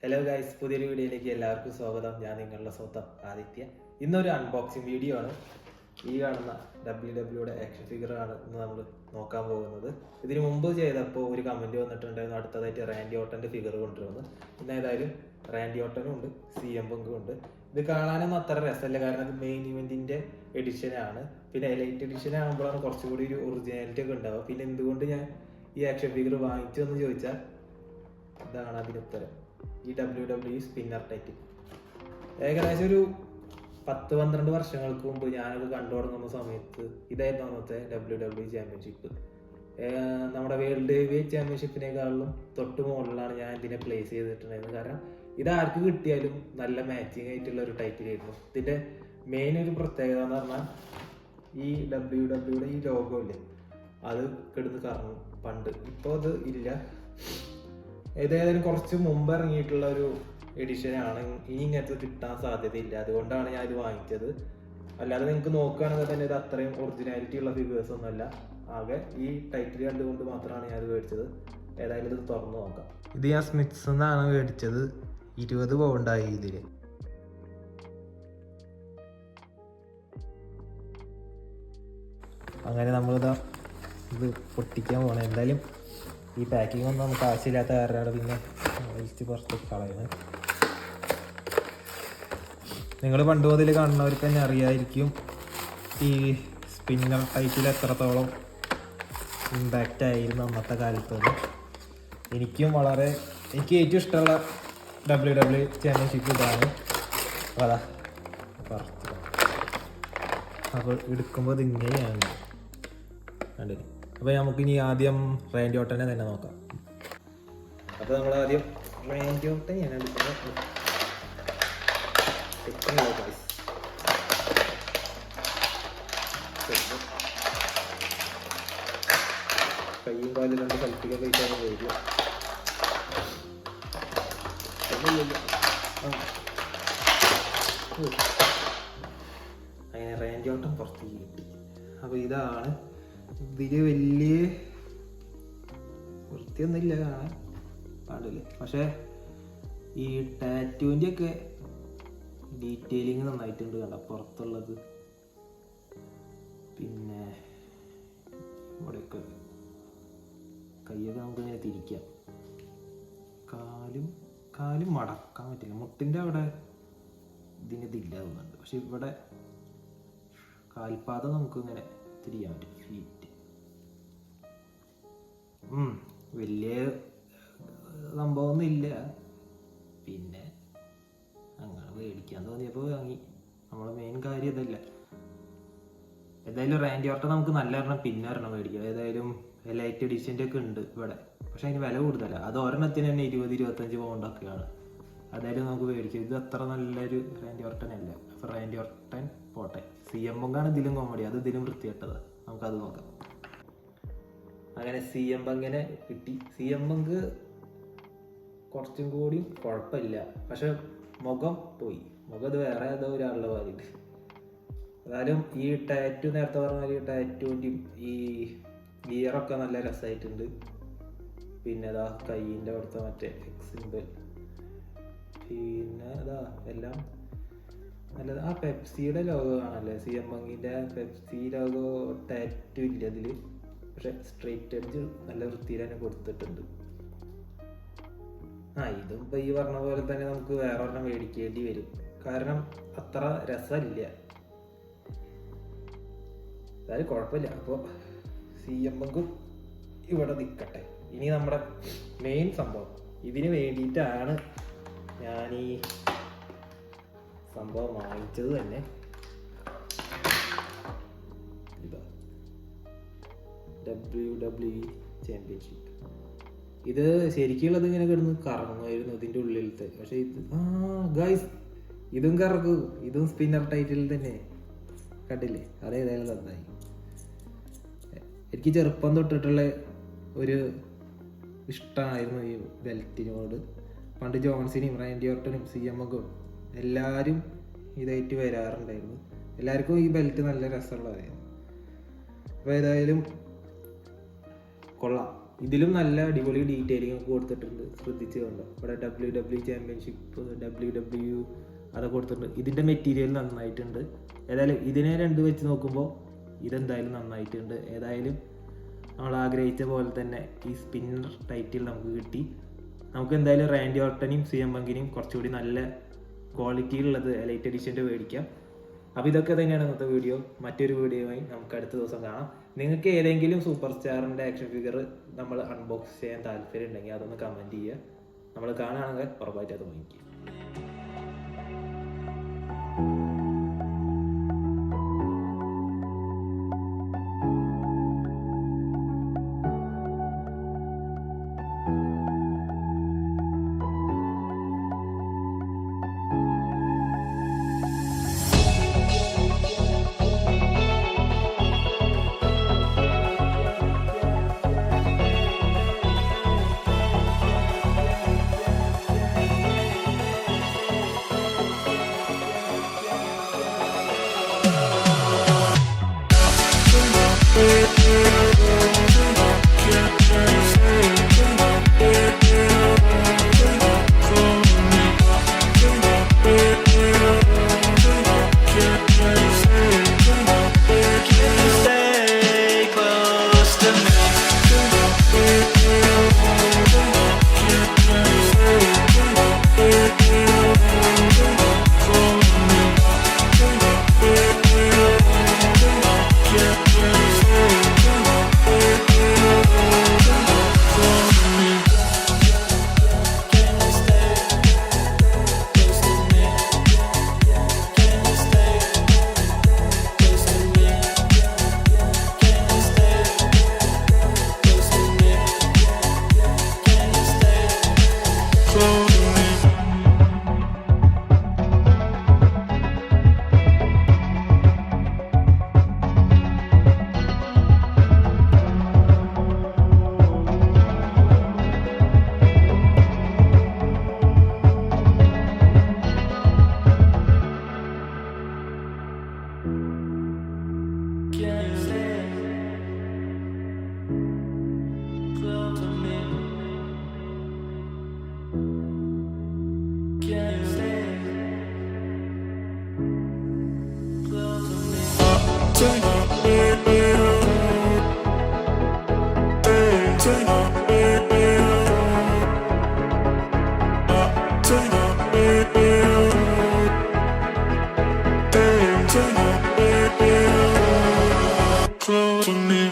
Hello guys, പുതിയൊരു വീഡിയോയിലേക്ക് എല്ലാവർക്കും സ്വാഗതം. ഞാൻ നിങ്ങളുടെ സ്വന്തം ആദിത്യ. ഇന്നൊരു അൺബോക്സിങ് വീഡിയോ ആണ്. ഈ കാണുന്ന WWE ആക്ഷൻ ഫിഗറാണ് ഇന്ന് നമ്മൾ നോക്കാൻ പോകുന്നത്. ഇതിനു മുമ്പ് ചെയ്തപ്പോൾ ഒരു കമൻറ്റ് വന്നിട്ടുണ്ടായിരുന്നു അടുത്തതായിട്ട് റാൻഡി ഓട്ടൻ്റെ ഫിഗർ കൊണ്ടുവരുന്നു. ഇന്ന് ഏതായാലും റാൻഡി ഓട്ടനും ഉണ്ട്, CM പങ്കും ഉണ്ട്. ഇത് കാണാനൊന്നും അത്ര രസമല്ല, കാരണം ഇത് മെയിൻ ഇവൻറ്റിൻ്റെ എഡിഷനാണ്. പിന്നെ എലൈറ്റ് എഡിഷൻ ആകുമ്പോഴാണ് കുറച്ചുകൂടി ഒരു ഒറിജിനാലിറ്റി ഒക്കെ ഉണ്ടാവുക. പിന്നെ എന്തുകൊണ്ട് ഞാൻ ഈ ആക്ഷൻ ഫിഗർ വാങ്ങിച്ചു എന്ന് ചോദിച്ചാൽ ഇതാണ് അതിനുത്തരം. ഈ WWE സ്പിന്നർ ടൈറ്റിൽ ഏകദേശം ഒരു 10-12 വർഷങ്ങൾക്ക് മുമ്പ് ഞാനത് കണ്ടു തുടങ്ങുന്ന സമയത്ത് ഇതായിരുന്നു അന്നത്തെ WWE ചാമ്പ്യൻഷിപ്പ്. നമ്മുടെ വേൾഡ് ഹെവി വെയ്റ്റ് ചാമ്പ്യൻഷിപ്പിനേക്കാളും തൊട്ട് മുകളിലാണ് ഞാൻ ഇതിനെ പ്ലേസ് ചെയ്തിട്ടുണ്ടായിരുന്നത്. കാരണം ഇത് ആർക്ക് കിട്ടിയാലും നല്ല മാച്ചിങ് ആയിട്ടുള്ള ഒരു ടൈറ്റിലായിരുന്നു. ഇതിൻ്റെ മെയിൻ ഒരു പ്രത്യേകത എന്ന് പറഞ്ഞാൽ ഈ WWE ഈ ലോഗോ ഇല്ലേ, അത് കിടന്ന് കറങ്ങും പണ്ട്. ഇപ്പോൾ അത് ഇല്ല. ഏതായാലും കുറച്ച് മുമ്പ് ഇറങ്ങിയിട്ടുള്ള ഒരു എഡിഷനാണ്. ഇനി ഇങ്ങനത്തെ കിട്ടാൻ സാധ്യതയില്ല, അതുകൊണ്ടാണ് ഞാൻ ഇത് വാങ്ങിച്ചത്. അല്ലാതെ നിങ്ങൾക്ക് നോക്കുകയാണെങ്കിൽ തന്നെ ഇത് അത്രയും ഒറിജിനാലിറ്റി ഉള്ള ഫിഗേഴ്സ് ഒന്നുമല്ല. ആകെ ഈ ടൈറ്റിൽ കണ്ടുകൊണ്ട് മാത്രമാണ് ഞാൻ ഇത് മേടിച്ചത്. ഏതായാലും ഇത് തുറന്നു നോക്കാം. ഇത് ഞാൻ സ്മിത്സ് എന്നാണ് മേടിച്ചത്. 20 പൗണ്ടായി ഇതിൽ. അങ്ങനെ നമ്മളിതാ ഇത് പൊട്ടിക്കാൻ പോകണം. എന്തായാലും ഈ പാക്കിംഗ് ഒന്നും നമുക്ക് ആവശ്യമില്ലാത്ത കാരണമാണ് പിന്നെ വലിച്ച് പുറത്തേക്ക് കളയുന്നത്. നിങ്ങൾ പണ്ട് മുതൽ കാണുന്നവർക്ക് തന്നെ അറിയായിരിക്കും ഈ സ്പിന്നർ ടൈറ്റിൽ എത്രത്തോളം ഇമ്പാക്റ്റ് ആയിരുന്നു അന്നത്തെ കാലത്തത്. എനിക്ക് ഏറ്റവും ഇഷ്ടമുള്ള WWE ചാമ്പ്യൻഷിപ്പ് ഇതാണ്. അതാ പുറത്ത് അപ്പോൾ എടുക്കുമ്പോൾ ഇത് ഇങ്ങനെയാണ് കണ്ടില്ലേ. അപ്പോൾ നമുക്കിനി ആദ്യം റാൻഡി ഓട്ടനെ തന്നെ നോക്കാം. അപ്പോൾ നമ്മൾ ആദ്യം റാൻഡി ഓട്ടനെയാണ് എടുക്കുന്നത്. കയ്യും കാലും രണ്ട് കളിപ്പിക്കാൻ കഴിച്ചാണ് വരിക. അങ്ങനെ റാൻഡി ഓട്ടം പുറത്തേക്ക് കിട്ടി. അപ്പോൾ ഇതാണ്. ഇതിൽ വലിയ വൃത്തിയൊന്നുമില്ല കാണാൻ, പാടില്ലേ. പക്ഷേ ഈ ടാറ്റുവിൻ്റെ ഒക്കെ ഡീറ്റെയിലിങ് നന്നായിട്ടുണ്ട് കണ്ട പുറത്തുള്ളത്. പിന്നെ ഇവിടെയൊക്കെ കയ്യൊക്കെ നമുക്കിങ്ങനെ തിരിക്കാം. കാലും മടക്കാൻ പറ്റില്ല. മുട്ടിൻ്റെ അവിടെ ഇതില്ല തോന്നുന്നുണ്ട്. പക്ഷെ ഇവിടെ കാൽപാദം നമുക്കിങ്ങനെ തിരിയാൻ പറ്റും. ഫീറ്റ് വലിയ സംഭവമൊന്നും ഇല്ല. പിന്നെ അങ്ങനെ മേടിക്കാൻ തോന്നിയപ്പോൾ വാങ്ങി. നമ്മളെ മെയിൻ കാര്യം ഇതല്ല. ഏതായാലും റാൻഡി ഓർട്ടൺ നമുക്ക് നല്ല ഒരെണ്ണം പിന്നെ ഒരെണ്ണം മേടിക്കാം. ഏതായാലും എലൈറ്റ് എഡിഷൻ്റെ ഒക്കെ ഉണ്ട് ഇവിടെ, പക്ഷെ അതിന് വില കൂടുതലാണ്. അത് ഒരെണ്ണത്തിന് തന്നെ 20-25 പൗണ്ടൊക്കെയാണ്. അതായാലും നമുക്ക് മേടിക്കാം. ഇത് അത്ര നല്ലൊരു റാൻഡി ഓർട്ടൺ അല്ല. അപ്പോൾ റാൻഡി ഓർട്ടൺ പോട്ടെ. CM പങ്കാണ് ഇതിലും കോമഡി, അത് ഇതിലും വൃത്തികെട്ടത്. നമുക്കത് നോക്കാം. അങ്ങനെ CM പങ്കിനെ കിട്ടി. CM പങ്ക് കുറച്ചും കൂടി കുഴപ്പമില്ല, പക്ഷെ മുഖം പോയി. മുഖം ഇത് വേറെ ഏതോ ഒരാളുടെ മാതിരി. എന്നാലും ഈ ടാറ്റു നേരത്തെ പറഞ്ഞ ഈ ടാറ്റുവിൻ്റെയും ഈ ഗിയറൊക്കെ നല്ല രസമായിട്ടുണ്ട്. പിന്നെ അതാ കയ്യിൻ്റെ അവിടുത്തെ മറ്റേ സിമ്പിൾ, പിന്നെ അതാ എല്ലാം നല്ലത്. ആ പെപ്സിയുടെ ലോഗോ കാണല്ലേ, CM പങ്കിൻ്റെ പെപ്സി ലോഗോ ടാറ്റു ഇല്ല അതിൽ. പക്ഷെ സ്ട്രെയിറ്റ് എഡ്ജ് നല്ല വൃത്തിയിൽ തന്നെ കൊടുത്തിട്ടുണ്ട്. ഇതും ഇപ്പം ഈ പറഞ്ഞ പോലെ തന്നെ നമുക്ക് വേറെ ഒരെണ്ണം മേടിക്കേണ്ടി വരും, കാരണം അത്ര രസമില്ല. അതായത് കുഴപ്പമില്ല. അപ്പോൾ CM പങ്കും ഇവിടെ നിൽക്കട്ടെ. ഇനി നമ്മുടെ മെയിൻ സംഭവം, ഇതിന് വേണ്ടിയിട്ടാണ് ഞാൻ ഈ സംഭവം വാങ്ങിച്ചത് തന്നെ. ഇതാ WWE ചാമ്പ്യൻഷിപ്പ്. ഇത് ശരിക്കുള്ളത് ഇങ്ങനെ കിടന്ന് കറങ്ങുമായിരുന്നു ഇതിൻ്റെ ഉള്ളിലത്തെ. പക്ഷെ ഇത് ഗൈസ്, ഇതും കറങ്ങും. ഇതും സ്പിന്നർ ടൈറ്റിൽ തന്നെ കണ്ടില്ലേ. അതേതായാലും നന്നായി. എനിക്ക് ചെറുപ്പം തൊട്ടിട്ടുള്ള ഒരു ഇഷ്ടമായിരുന്നു ഈ ബെൽറ്റിനോട്. പണ്ട് ജോൺസിനെയും റാൻഡി ഓർട്ടനും CM പങ്കും എല്ലാവരും ഇതായിട്ട് വരാറുണ്ടായിരുന്നു. എല്ലാവർക്കും ഈ ബെൽറ്റ് നല്ല രസമുള്ളതായിരുന്നു. അപ്പോൾ ഏതായാലും കൊള്ളാം. ഇതിലും നല്ല അടിപൊളി ഡീറ്റെയിലിംഗ് ഒക്കെ കൊടുത്തിട്ടുണ്ട്, ശ്രദ്ധിച്ചു കണ്ടോ. ഇവിടെ WWE ചാമ്പ്യൻഷിപ്പ്, WWE അതൊക്കെ കൊടുത്തിട്ടുണ്ട്. ഇതിൻ്റെ മെറ്റീരിയൽ നന്നായിട്ടുണ്ട്. ഏതായാലും ഇതിനെ രണ്ട് വെച്ച് നോക്കുമ്പോൾ ഇതെന്തായാലും നന്നായിട്ടുണ്ട്. ഏതായാലും നമ്മൾ ആഗ്രഹിച്ച പോലെ തന്നെ ഈ സ്പിന്നർ ടൈറ്റിൽ നമുക്ക് കിട്ടി. നമുക്ക് എന്തായാലും റാൻഡി ഓർട്ടനെയും CM പങ്കിനെയും കുറച്ചുകൂടി നല്ല ക്വാളിറ്റിയിലുള്ളത് എലൈറ്റ് എഡിഷൻ്റെ മേടിക്കാം. അപ്പോൾ ഇതൊക്കെ തന്നെയാണ് ഇന്നത്തെ വീഡിയോ. മറ്റൊരു വീഡിയോയുമായി നമുക്ക് അടുത്ത ദിവസം കാണാം. നിങ്ങൾക്ക് ഏതെങ്കിലും സൂപ്പർ സ്റ്റാറിൻ്റെ ആക്ഷൻ ഫിഗർ നമ്മൾ അൺബോക്സ് ചെയ്യാൻ താല്പര്യം ഉണ്ടെങ്കിൽ അതൊന്ന് കമൻറ്റ് ചെയ്യുക. നമ്മൾ കാണുകയാണെങ്കിൽ ഉറപ്പായിട്ട് അത് വാങ്ങിക്കുക. Close to me.